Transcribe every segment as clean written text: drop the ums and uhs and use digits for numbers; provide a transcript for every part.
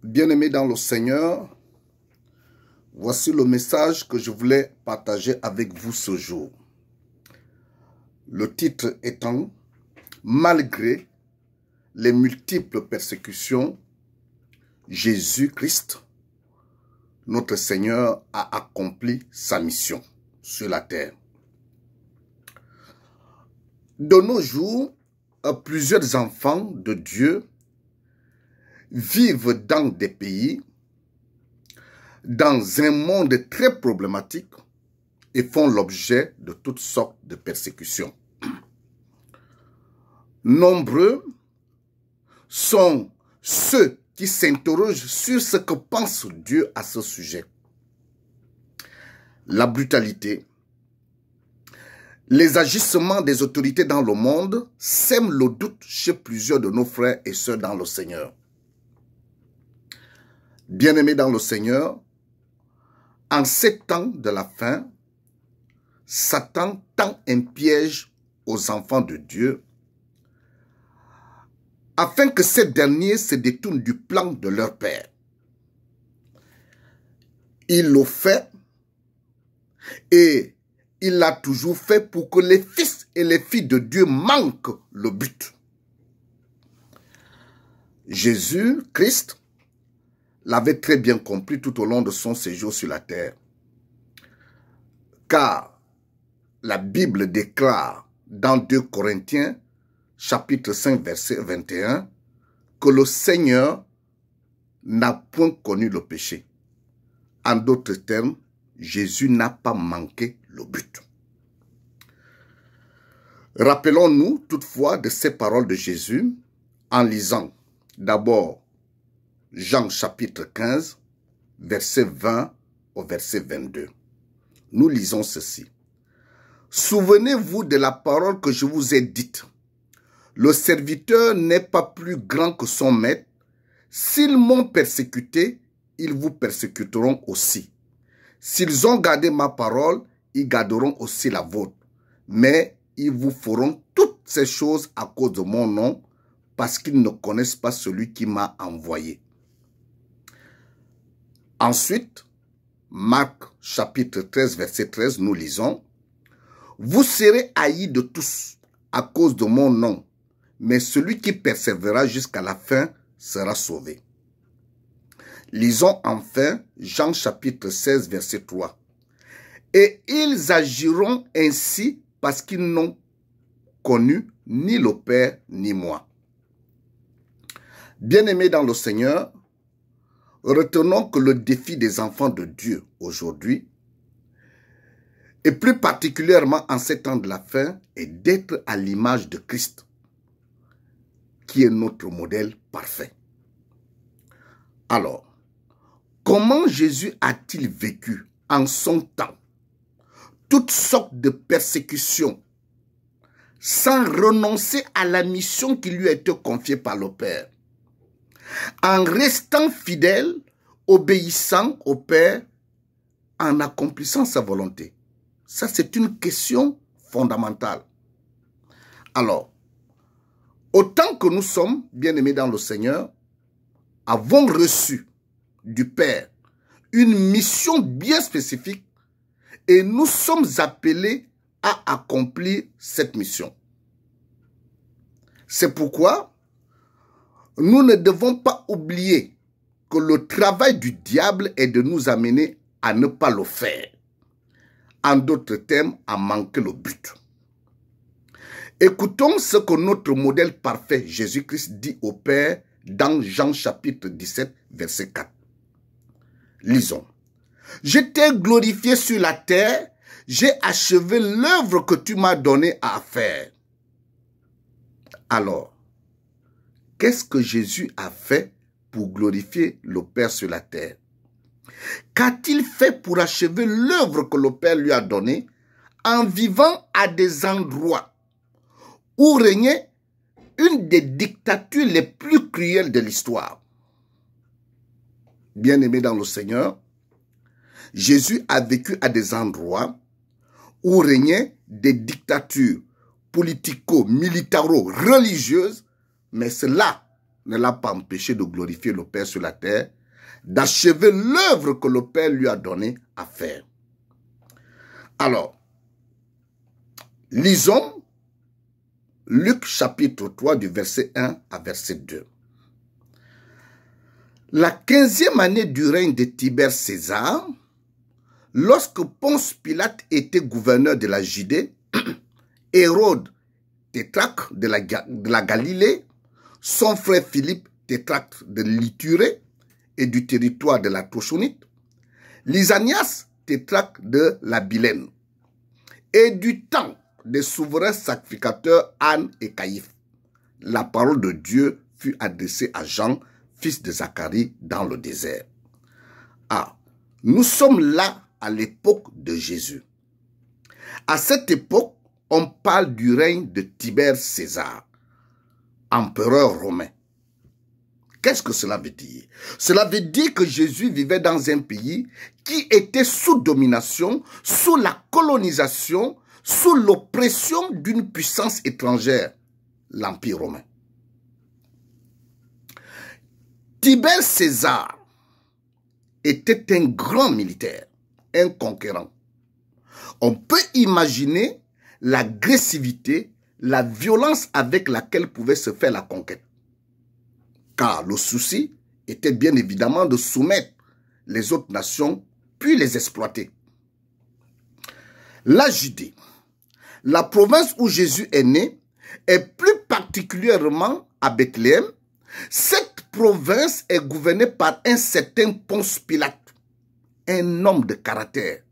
Bien-aimés dans le Seigneur, voici le message que je voulais partager avec vous ce jour. Le titre étant « Malgré les multiples persécutions, Jésus-Christ, notre Seigneur, a accompli sa mission sur la terre. » De nos jours, plusieurs enfants de Dieu vivent dans des pays, dans un monde très problématique et font l'objet de toutes sortes de persécutions. Nombreux sont ceux qui s'interrogent sur ce que pense Dieu à ce sujet. La brutalité, les agissements des autorités dans le monde sèment le doute chez plusieurs de nos frères et sœurs dans le Seigneur. Bien-aimés dans le Seigneur, en ces temps de la fin, Satan tend un piège aux enfants de Dieu afin que ces derniers se détournent du plan de leur Père. Il le fait et il l'a toujours fait pour que les fils et les filles de Dieu manquent le but. Jésus-Christ l'avait très bien compris tout au long de son séjour sur la terre. Car la Bible déclare dans 2 Corinthiens, chapitre 5, verset 21, que le Seigneur n'a point connu le péché. En d'autres termes, Jésus n'a pas manqué le but. Rappelons-nous toutefois de ces paroles de Jésus en lisant d'abord Jean chapitre 15, verset 20 au verset 22. Nous lisons ceci. Souvenez-vous de la parole que je vous ai dite. Le serviteur n'est pas plus grand que son maître. S'ils m'ont persécuté, ils vous persécuteront aussi. S'ils ont gardé ma parole, ils garderont aussi la vôtre. Mais ils vous feront toutes ces choses à cause de mon nom, parce qu'ils ne connaissent pas celui qui m'a envoyé. Ensuite, Marc chapitre 13, verset 13, nous lisons « Vous serez haïs de tous à cause de mon nom, mais celui qui persévérera jusqu'à la fin sera sauvé. » Lisons enfin Jean chapitre 16, verset 3. « Et ils agiront ainsi parce qu'ils n'ont connu ni le Père ni moi. » Bien-aimés dans le Seigneur, retenons que le défi des enfants de Dieu aujourd'hui, et plus particulièrement en ces temps de la fin, est d'être à l'image de Christ, qui est notre modèle parfait. Alors, comment Jésus a-t-il vécu en son temps toutes sortes de persécutions sans renoncer à la mission qui lui a été confiée par le Père, en restant fidèle, obéissant au Père, en accomplissant sa volonté? Ça, c'est une question fondamentale. Alors, autant que nous sommes, bien-aimés dans le Seigneur, avons reçu du Père une mission bien spécifique et nous sommes appelés à accomplir cette mission. C'est pourquoi nous ne devons pas oublier que le travail du diable est de nous amener à ne pas le faire. En d'autres termes, à manquer le but. Écoutons ce que notre modèle parfait, Jésus-Christ, dit au Père dans Jean chapitre 17, verset 4. Lisons. « Je t'ai glorifié sur la terre, j'ai achevé l'œuvre que tu m'as donnée à faire. » Alors, qu'est-ce que Jésus a fait pour glorifier le Père sur la terre? Qu'a-t-il fait pour achever l'œuvre que le Père lui a donnée en vivant à des endroits où régnait une des dictatures les plus cruelles de l'histoire? Bien-aimés dans le Seigneur, Jésus a vécu à des endroits où régnaient des dictatures politico-militaro-religieuses, mais cela ne l'a pas empêché de glorifier le Père sur la terre, d'achever l'œuvre que le Père lui a donnée à faire. Alors, lisons Luc chapitre 3 du verset 1 à verset 2. La 15e année du règne de Tibère César, lorsque Ponce Pilate était gouverneur de la Judée, Hérode, tétrarque de la Galilée, son frère Philippe, tétrarque de l'Ithurée et du territoire de la Trochonite, Lysanias, tétrarque de la Bilène, et du temps des souverains sacrificateurs Anne et Caïphe, la parole de Dieu fut adressée à Jean, fils de Zacharie, dans le désert. Ah, nous sommes là à l'époque de Jésus. À cette époque, on parle du règne de Tibère César, empereur romain. Qu'est-ce que cela veut dire? Cela veut dire que Jésus vivait dans un pays qui était sous domination, sous la colonisation, sous l'oppression d'une puissance étrangère, l'Empire romain. Tibère César était un grand militaire, un conquérant. On peut imaginer l'agressivité, la violence avec laquelle pouvait se faire la conquête. Car le souci était bien évidemment de soumettre les autres nations, puis les exploiter. La Judée, la province où Jésus est né, et plus particulièrement à Bethléem, cette province est gouvernée par un certain Ponce Pilate, un homme de caractère,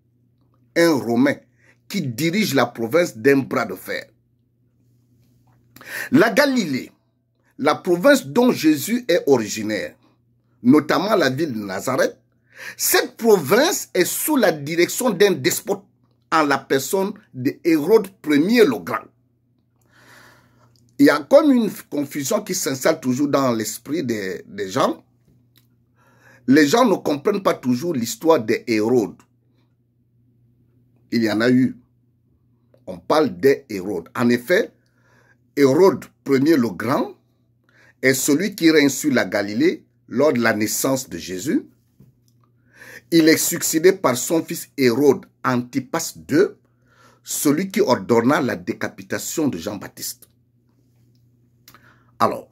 un Romain qui dirige la province d'un bras de fer. La Galilée, la province dont Jésus est originaire, notamment la ville de Nazareth, cette province est sous la direction d'un despote en la personne de Hérode Ier le Grand. Il y a comme une confusion qui s'installe toujours dans l'esprit des gens. Les gens ne comprennent pas toujours l'histoire de Hérode. Il y en a eu. On parle d'Hérode. En effet, Hérode Ier le Grand est celui qui règne sur la Galilée lors de la naissance de Jésus. Il est succédé par son fils Hérode Antipas II, celui qui ordonna la décapitation de Jean-Baptiste. Alors,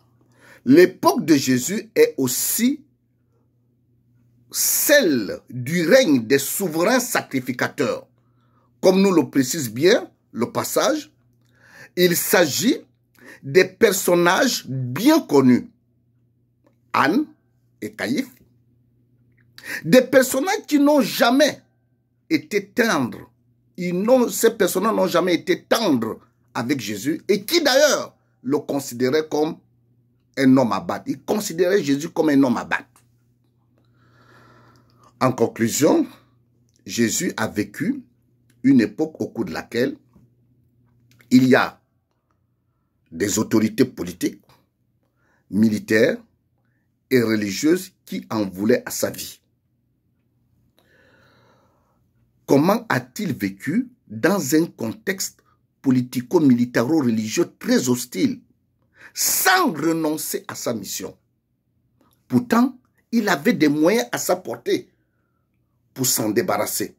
l'époque de Jésus est aussi celle du règne des souverains sacrificateurs. Comme nous le précise bien le passage, il s'agit des personnages bien connus, Anne et Caïphe, des personnages qui n'ont jamais été tendres. Ces personnages n'ont jamais été tendres avec Jésus et qui d'ailleurs le considéraient comme un homme à battre. Ils considéraient Jésus comme un homme à battre. En conclusion, Jésus a vécu une époque au cours de laquelle il y a des autorités politiques, militaires et religieuses qui en voulaient à sa vie. Comment a-t-il vécu dans un contexte politico-militaro-religieux très hostile, sans renoncer à sa mission? Pourtant, il avait des moyens à sa portée pour s'en débarrasser.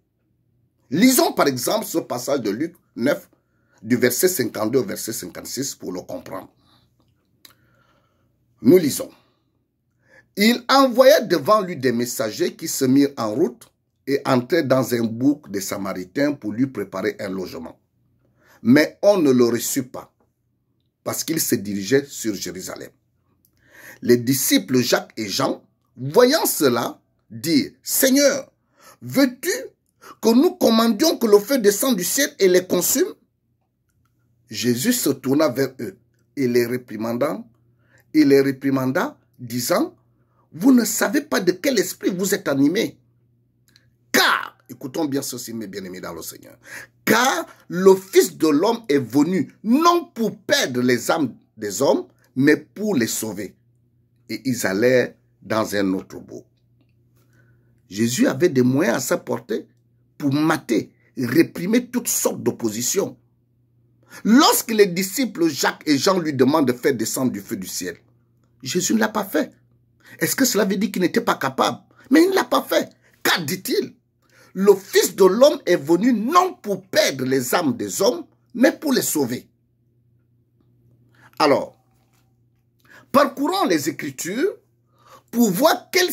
Lisons par exemple ce passage de Luc 9, du verset 52 au verset 56 pour le comprendre. Nous lisons. Il envoya devant lui des messagers qui se mirent en route et entrèrent dans un bourg des Samaritains pour lui préparer un logement. Mais on ne le reçut pas, parce qu'il se dirigeait sur Jérusalem. Les disciples Jacques et Jean, voyant cela, dirent, « Seigneur, veux-tu que nous commandions que le feu descende du ciel et les consume ?» Jésus se tourna vers eux et les réprimanda, disant, « Vous ne savez pas de quel esprit vous êtes animés. Car, écoutons bien ceci, mes bien-aimés dans le Seigneur, car le Fils de l'homme est venu, non pour perdre les âmes des hommes, mais pour les sauver. » Et ils allèrent dans un autre bourg. Jésus avait des moyens à sa portée pour mater, réprimer toutes sortes d'oppositions. Lorsque les disciples Jacques et Jean lui demandent de faire descendre du feu du ciel, Jésus ne l'a pas fait. Est-ce que cela veut dire qu'il n'était pas capable? Mais il ne l'a pas fait. Car, dit-il, le Fils de l'homme est venu non pour perdre les âmes des hommes, mais pour les sauver. Alors, parcourons les Écritures pour voir quelle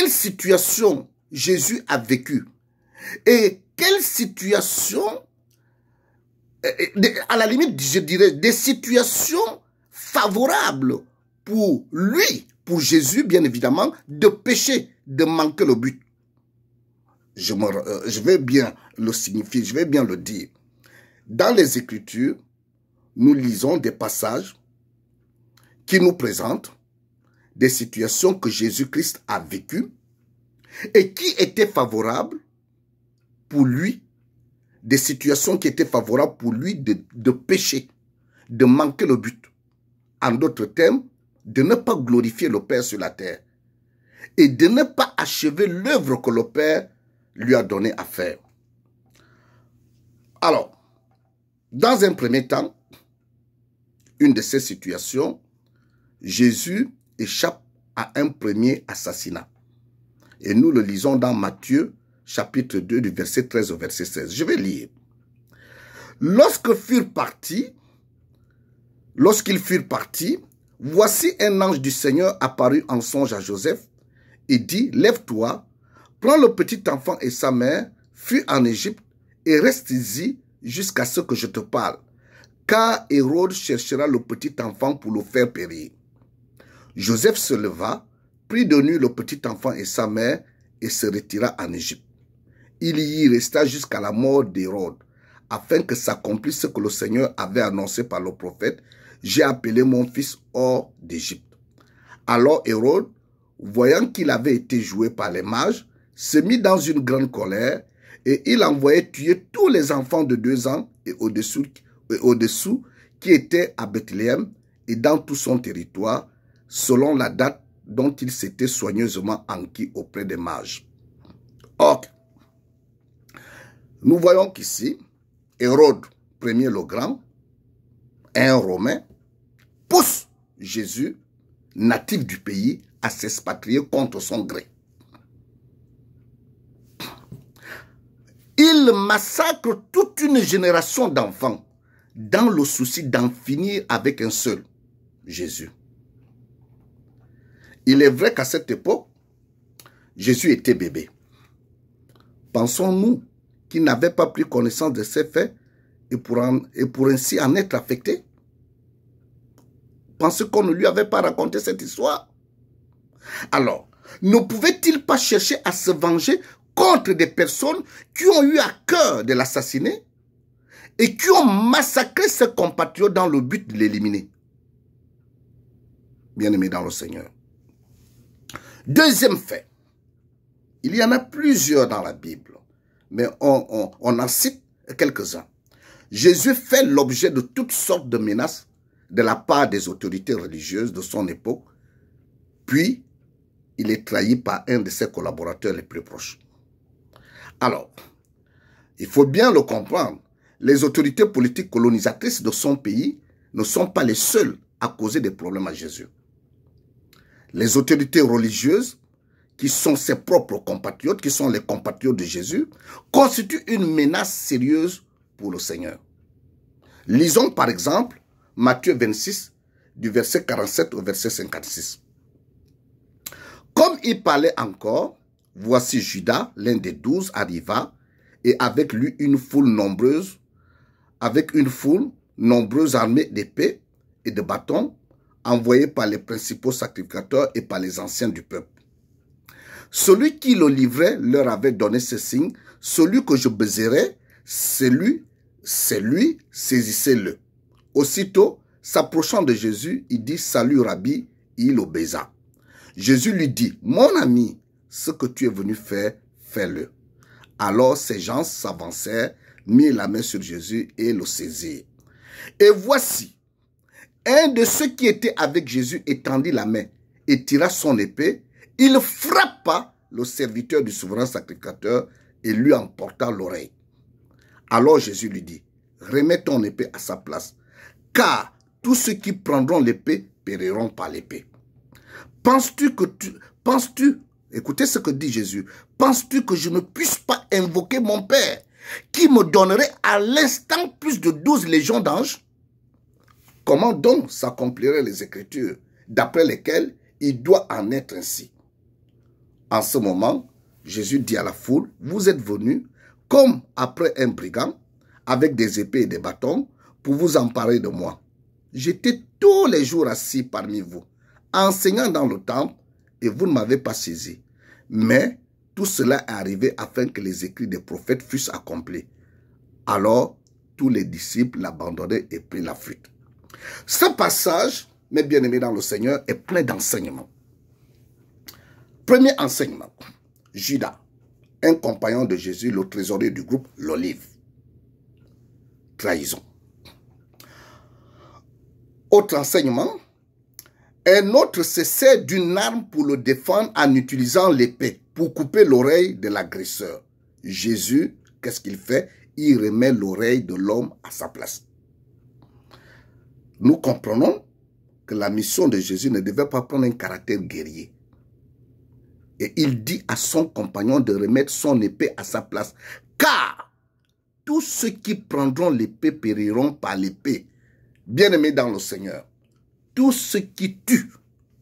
situation Jésus a vécu et quelle situation, à la limite, je dirais, des situations favorables pour lui, pour Jésus, bien évidemment, de pécher, de manquer le but. Je vais bien le signifier, je vais bien le dire. Dans les Écritures, nous lisons des passages qui nous présentent des situations que Jésus-Christ a vécues et qui étaient favorables pour lui, des situations qui étaient favorables pour lui de pécher, de manquer le but. En d'autres termes, de ne pas glorifier le Père sur la terre et de ne pas achever l'œuvre que le Père lui a donné à faire. Alors, dans un premier temps, une de ces situations, Jésus échappe à un premier assassinat. Et nous le lisons dans Matthieu, chapitre 2, du verset 13 au verset 16. Je vais lire. Lorsqu'ils furent partis, voici un ange du Seigneur apparut en songe à Joseph et dit, « Lève-toi, prends le petit enfant et sa mère, fuis en Égypte et reste-y jusqu'à ce que je te parle, car Hérode cherchera le petit enfant pour le faire périr. » Joseph se leva, prit de nuit le petit enfant et sa mère et se retira en Égypte. Il y resta jusqu'à la mort d'Hérode, afin que s'accomplisse ce que le Seigneur avait annoncé par le prophète, « J'ai appelé mon fils hors d'Égypte. » Alors Hérode, voyant qu'il avait été joué par les mages, se mit dans une grande colère et il envoyait tuer tous les enfants de 2 ans et au-dessous qui étaient à Bethléem et dans tout son territoire, selon la date dont il s'était soigneusement enquis auprès des mages. Or, nous voyons qu'ici, Hérode Ier le Grand, un Romain, pousse Jésus, natif du pays, à s'expatrier contre son gré. Il massacre toute une génération d'enfants dans le souci d'en finir avec un seul, Jésus. Il est vrai qu'à cette époque, Jésus était bébé. Pensons-nous qu'il n'avait pas pris connaissance de ces faits et pour ainsi en être affecté? Pensez qu'on ne lui avait pas raconté cette histoire? Alors, ne pouvait-il pas chercher à se venger contre des personnes qui ont eu à cœur de l'assassiner et qui ont massacré ses compatriotes dans le but de l'éliminer? Bien-aimés dans le Seigneur. Deuxième fait, il y en a plusieurs dans la Bible, mais on en cite quelques-uns. Jésus fait l'objet de toutes sortes de menaces de la part des autorités religieuses de son époque, puis il est trahi par un de ses collaborateurs les plus proches. Alors, il faut bien le comprendre, les autorités politiques colonisatrices de son pays ne sont pas les seules à causer des problèmes à Jésus. Les autorités religieuses, qui sont ses propres compatriotes, qui sont les compatriotes de Jésus, constituent une menace sérieuse pour le Seigneur. Lisons par exemple Matthieu 26, du verset 47 au verset 56. Comme il parlait encore, voici Judas, l'un des 12, arriva, et avec lui une foule nombreuse armée d'épées et de bâtons, envoyés par les principaux sacrificateurs et par les anciens du peuple. Celui qui le livrait leur avait donné ce signe, celui que je baiserai, c'est lui, saisissez-le. Aussitôt, s'approchant de Jésus, il dit, salut Rabbi, et il le baisa. Jésus lui dit, mon ami, ce que tu es venu faire, fais-le. Alors ces gens s'avancèrent, mirent la main sur Jésus et le saisirent. Et voici, un de ceux qui étaient avec Jésus étendit la main et tira son épée. Il frappa le serviteur du souverain sacrificateur et lui emporta l'oreille. Alors Jésus lui dit, remets ton épée à sa place, car tous ceux qui prendront l'épée périront par l'épée. Écoutez ce que dit Jésus, penses-tu que je ne puisse pas invoquer mon Père qui me donnerait à l'instant plus de 12 légions d'anges? Comment donc s'accompliraient les Écritures d'après lesquelles il doit en être ainsi? En ce moment, Jésus dit à la foule, vous êtes venus comme après un brigand, avec des épées et des bâtons, pour vous emparer de moi. J'étais tous les jours assis parmi vous, enseignant dans le temple, et vous ne m'avez pas saisi. Mais tout cela est arrivé afin que les écrits des prophètes fussent accomplis. Alors, tous les disciples l'abandonnaient et prirent la fuite. Ce passage, mes bien-aimés dans le Seigneur, est plein d'enseignements. Premier enseignement, Judas, un compagnon de Jésus, le trésorier du groupe L'Olive. Trahison. Autre enseignement, un autre se sert d'une arme pour le défendre en utilisant l'épée pour couper l'oreille de l'agresseur. Jésus, qu'est-ce qu'il fait? Il remet l'oreille de l'homme à sa place. Nous comprenons que la mission de Jésus ne devait pas prendre un caractère guerrier. Et il dit à son compagnon de remettre son épée à sa place. Car tous ceux qui prendront l'épée périront par l'épée. Bien-aimés dans le Seigneur, tous ceux qui tuent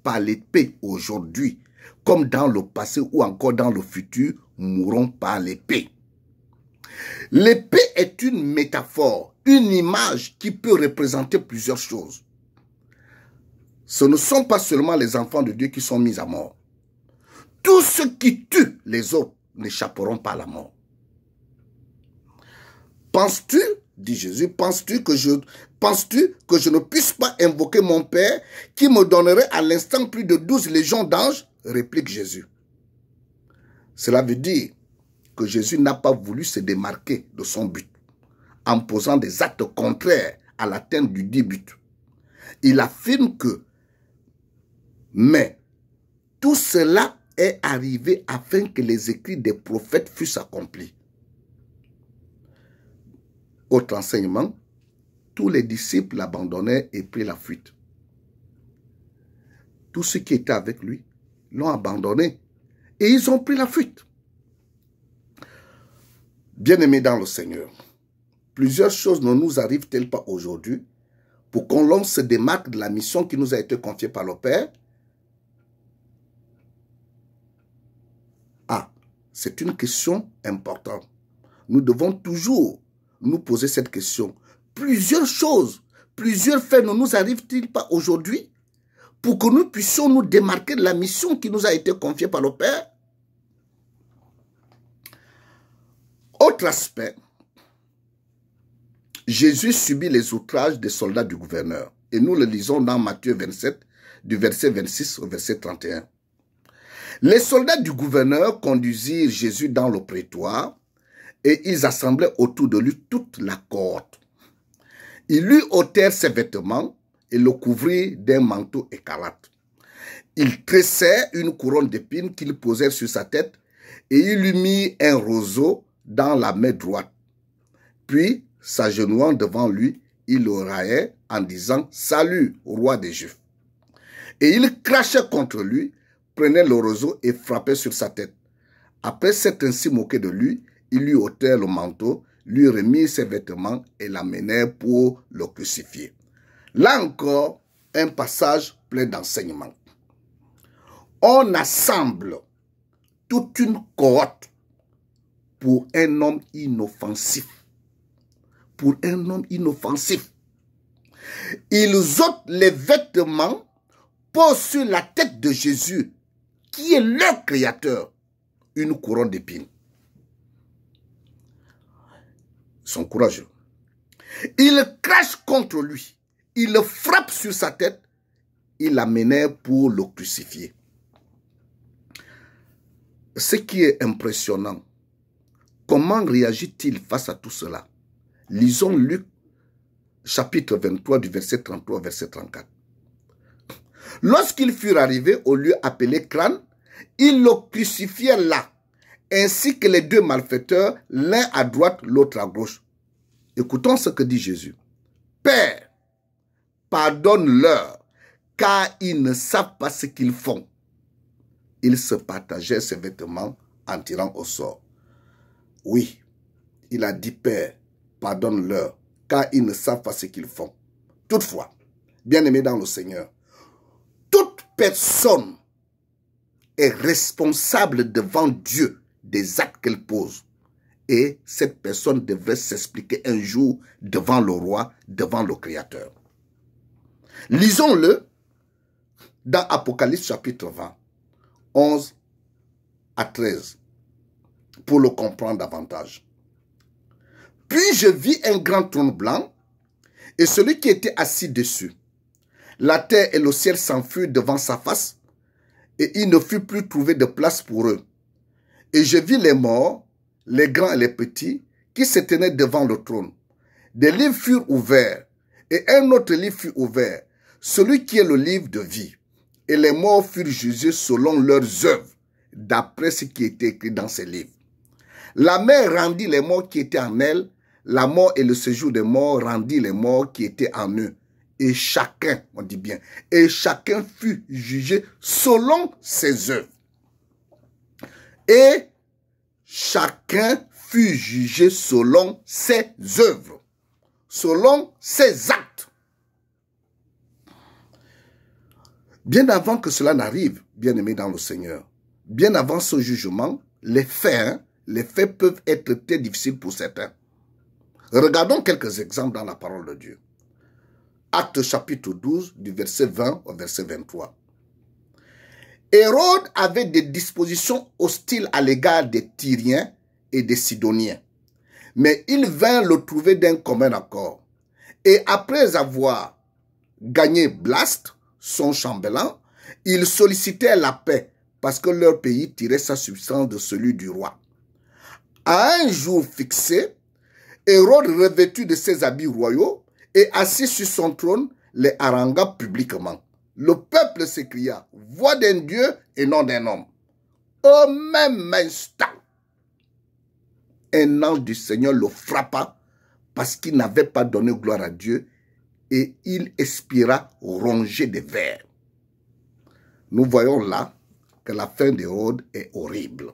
par l'épée aujourd'hui, comme dans le passé ou encore dans le futur, mourront par l'épée. L'épée est une métaphore, une image qui peut représenter plusieurs choses. Ce ne sont pas seulement les enfants de Dieu qui sont mis à mort. Tous ceux qui tuent les autres n'échapperont pas à la mort. Penses-tu, dit Jésus, penses-tu que je ne puisse pas invoquer mon Père qui me donnerait à l'instant plus de 12 légions d'anges? Réplique Jésus. Cela veut dire que Jésus n'a pas voulu se démarquer de son but en posant des actes contraires à l'atteinte du dit but. Il affirme que, mais tout cela est arrivé afin que les écrits des prophètes fussent accomplis. Autre enseignement, tous les disciples l'abandonnaient et prirent la fuite. Tous ceux qui étaient avec lui l'ont abandonné et ils ont pris la fuite. Bien-aimés dans le Seigneur, plusieurs choses ne nous arrivent-elles pas aujourd'hui pour qu'on l'on se démarque de la mission qui nous a été confiée par le Père? Ah, c'est une question importante. Nous devons toujours nous poser cette question. Plusieurs choses, plusieurs faits ne nous arrivent-ils pas aujourd'hui pour que nous puissions nous démarquer de la mission qui nous a été confiée par le Père? Autre aspect, Jésus subit les outrages des soldats du gouverneur. Et nous le lisons dans Matthieu 27, du verset 26 au verset 31. Les soldats du gouverneur conduisirent Jésus dans le prétoire et ils assemblaient autour de lui toute la cohorte. Ils lui ôtèrent ses vêtements et le couvrirent d'un manteau écarlate. Ils tressèrent une couronne d'épines qu'ils posèrent sur sa tête et ils lui mirent un roseau dans la main droite. Puis, s'agenouillant devant lui, ils le raillaient en disant « Salut, roi des Juifs !» Et ils crachaient contre lui, prenaient le roseau et frappaient sur sa tête. Après s'être ainsi moqué de lui, ils lui ôtèrent le manteau, lui remirent ses vêtements et l'amenèrent pour le crucifier. Là encore, un passage plein d'enseignements. On assemble toute une cohorte pour un homme inoffensif. Pour un homme inoffensif. Ils ôtent les vêtements, posent sur la tête de Jésus, qui est leur créateur, une couronne d'épines. Ils sont courageux. Ils crachent contre lui. Ils le frappent sur sa tête. Ils l'amenèrent pour le crucifier. Ce qui est impressionnant, comment réagit-il face à tout cela? Lisons Luc, chapitre 23, du verset 33 au verset 34. Lorsqu'ils furent arrivés au lieu appelé Crâne, ils le crucifièrent là, ainsi que les deux malfaiteurs, l'un à droite, l'autre à gauche. Écoutons ce que dit Jésus. Père, pardonne-leur, car ils ne savent pas ce qu'ils font. » Ils se partageaient ses vêtements en tirant au sort. Oui, il a dit, Père, pardonne-leur, car ils ne savent pas ce qu'ils font. Toutefois, bien-aimés dans le Seigneur, toute personne est responsable devant Dieu des actes qu'elle pose. Et cette personne devrait s'expliquer un jour devant le roi, devant le Créateur. Lisons-le dans Apocalypse chapitre 20, 11 à 13, pour le comprendre davantage. « Puis je vis un grand trône blanc, et celui qui était assis dessus. La terre et le ciel s'enfuirent devant sa face, et il ne fut plus trouvé de place pour eux. Et je vis les morts, les grands et les petits, qui se tenaient devant le trône. Des livres furent ouverts, et un autre livre fut ouvert, celui qui est le livre de vie. Et les morts furent jugés selon leurs œuvres, d'après ce qui était écrit dans ces livres. La mer rendit les morts qui étaient en elle, la mort et le séjour des morts rendit les morts qui étaient en eux. Et chacun, on dit bien, et chacun fut jugé selon ses œuvres. Et chacun fut jugé selon ses œuvres, selon ses actes. Bien avant que cela n'arrive, bien-aimés dans le Seigneur, bien avant ce jugement, les faits peuvent être très difficiles pour certains. Regardons quelques exemples dans la parole de Dieu. Actes chapitre 12, du verset 20 au verset 23. Hérode avait des dispositions hostiles à l'égard des Tyriens et des Sidoniens. Mais il vint le trouver d'un commun accord. Et après avoir gagné Blaste, son chambellan, ils sollicitaient la paix parce que leur pays tirait sa substance de celui du roi. À un jour fixé, Hérode, revêtu de ses habits royaux et assis sur son trône, les harangua publiquement. Le peuple s'écria, voix d'un Dieu et non d'un homme. Au même instant, un ange du Seigneur le frappa parce qu'il n'avait pas donné gloire à Dieu et il expira rongé de vers. Nous voyons là que la fin d'Hérode est horrible.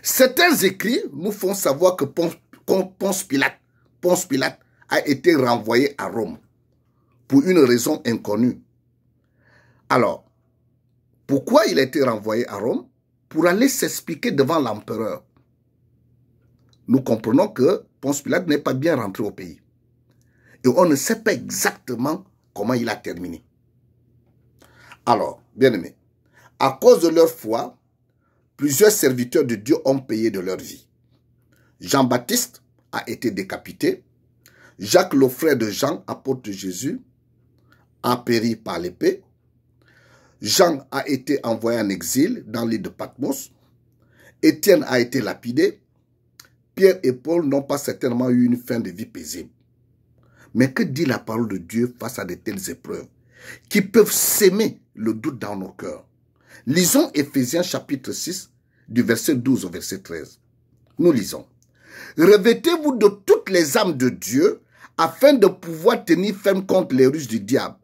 Certains écrits nous font savoir que Ponce Pilate a été renvoyé à Rome pour une raison inconnue. Alors, pourquoi il a été renvoyé à Rome? Pour aller s'expliquer devant l'empereur. Nous comprenons que Ponce Pilate n'est pas bien rentré au pays. Et on ne sait pas exactement comment il a terminé. Alors, bien-aimés, à cause de leur foi, plusieurs serviteurs de Dieu ont payé de leur vie. Jean-Baptiste a été décapité. Jacques, le frère de Jean, apôtre de Jésus, a péri par l'épée. Jean a été envoyé en exil dans l'île de Patmos. Étienne a été lapidé. Pierre et Paul n'ont pas certainement eu une fin de vie paisible. Mais que dit la parole de Dieu face à de telles épreuves qui peuvent s'aimer le doute dans nos cœurs? Lisons Éphésiens chapitre 6, du verset 12 au verset 13. Nous lisons. « Revêtez-vous de toutes les âmes de Dieu, afin de pouvoir tenir ferme contre les ruses du diable.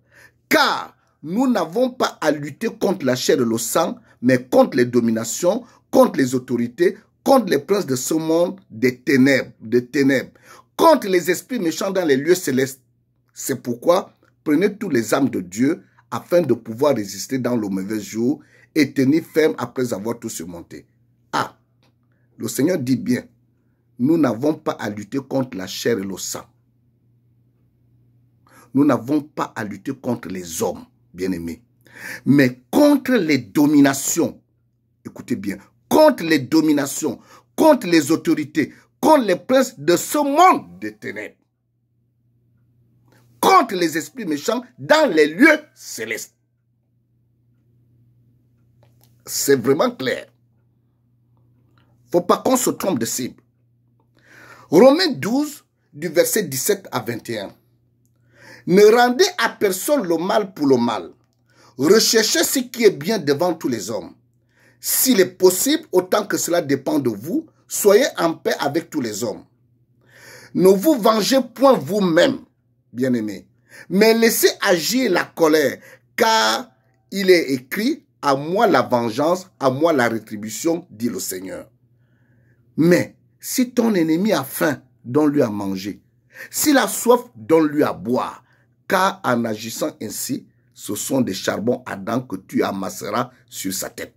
Car nous n'avons pas à lutter contre la chair et le sang, mais contre les dominations, contre les autorités, contre les princes de ce monde des ténèbres, contre les esprits méchants dans les lieux célestes. C'est pourquoi prenez tous les âmes de Dieu, afin de pouvoir résister dans le mauvais jour et tenir ferme après avoir tout surmonté. » Ah, le Seigneur dit bien, nous n'avons pas à lutter contre la chair et le sang. Nous n'avons pas à lutter contre les hommes, bien-aimés, mais contre les dominations. Écoutez bien, contre les dominations, contre les autorités, contre les princes de ce monde des ténèbres, contre les esprits méchants dans les lieux célestes. C'est vraiment clair. Il ne faut pas qu'on se trompe de cible. Romains 12, du verset 17 à 21. Ne rendez à personne le mal pour le mal. Recherchez ce qui est bien devant tous les hommes. S'il est possible, autant que cela dépend de vous, soyez en paix avec tous les hommes. Ne vous vengez point vous-même, bien-aimés, Mais laissez agir la colère, car il est écrit, à moi la vengeance, à moi la rétribution, dit le Seigneur. Mais si ton ennemi a faim, donne-lui à manger. S'il a soif, donne-lui à boire. Car en agissant ainsi, ce sont des charbons ardents que tu amasseras sur sa tête.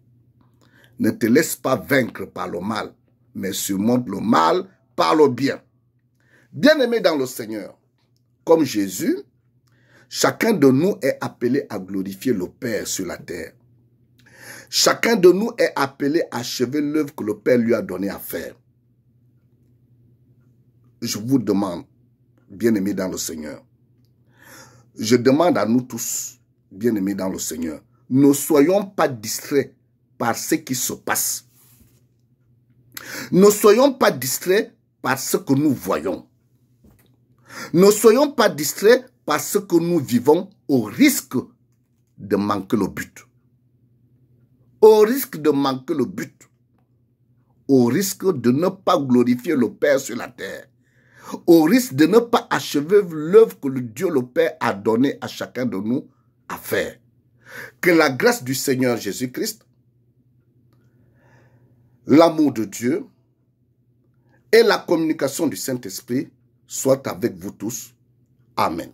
Ne te laisse pas vaincre par le mal, mais surmonte le mal par le bien. Bien-aimé dans le Seigneur, comme Jésus, chacun de nous est appelé à glorifier le Père sur la terre. Chacun de nous est appelé à achever l'œuvre que le Père lui a donnée à faire. Je vous demande, bien-aimés dans le Seigneur, je demande à nous tous, bien-aimés dans le Seigneur, ne soyons pas distraits par ce qui se passe. Ne soyons pas distraits par ce que nous voyons. Ne soyons pas distraits par ce que nous vivons au risque de manquer le but. Au risque de manquer le but. Au risque de ne pas glorifier le Père sur la terre. Au risque de ne pas achever l'œuvre que le Dieu le Père a donnée à chacun de nous à faire. Que la grâce du Seigneur Jésus-Christ, l'amour de Dieu et la communication du Saint-Esprit soient avec vous tous. Amen.